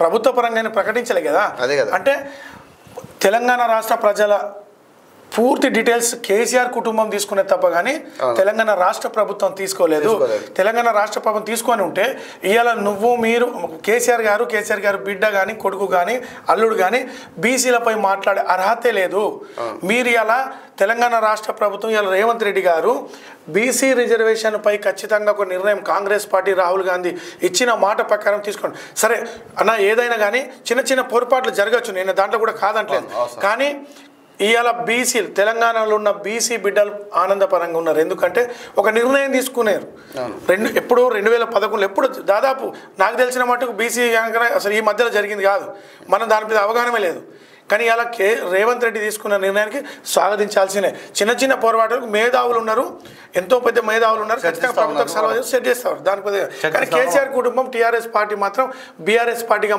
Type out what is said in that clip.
ప్రభుత్వ పరంగానే ప్రకటించలే కదా. అంటే తెలంగాణ రాష్ట్ర ప్రజల పూర్తి డీటెయిల్స్ కేసీఆర్ కుటుంబం తీసుకునే తప్ప కానీ తెలంగాణ రాష్ట్ర ప్రభుత్వం తీసుకోలేదు. తెలంగాణ రాష్ట్ర ప్రభుత్వం తీసుకొని ఉంటే ఇవాళ మీరు కేసీఆర్ గారు బిడ్డ కానీ కొడుకు కానీ అల్లుడు కానీ బీసీలపై మాట్లాడే అర్హతే లేదు. మీరు ఇలా తెలంగాణ రాష్ట్ర ప్రభుత్వం ఇలా రేవంత్ రెడ్డి గారు బీసీ రిజర్వేషన్ పై ఖచ్చితంగా ఒక నిర్ణయం కాంగ్రెస్ పార్టీ రాహుల్ గాంధీ ఇచ్చిన మాట ప్రకారం తీసుకోండి. సరే అన్న ఏదైనా కానీ చిన్న చిన్న పొరపాట్లు జరగచ్చు, నేను దాంట్లో కూడా కాదంటలేదు. కానీ ఇవాళ బీసీలు తెలంగాణలో ఉన్న బీసీ బిడ్డలు ఆనందపరంగా ఉన్నారు. ఎందుకంటే ఒక నిర్ణయం తీసుకున్నారు. ఎప్పుడు 2011 ఎప్పుడు దాదాపు నాకు తెలిసిన మటుకు బీసీ అసలు ఈ మధ్యలో జరిగింది కాదు, మనం దాని మీద అవగాహన లేదు. కానీ ఇలా రేవంత్ రెడ్డి తీసుకున్న నిర్ణయానికి స్వాగతించాల్సిందే. చిన్న చిన్న పోరాటాలకు మేధావులు ఉన్నారు, ఎంతో పెద్ద మేధావులు ఉన్నారు, ఖచ్చితంగా ప్రభుత్వం సలహా సెట్ చేస్తారు దాని. కానీ కేసీఆర్ కుటుంబం టీఆర్ఎస్ పార్టీ మాత్రం బీఆర్ఎస్ పార్టీగా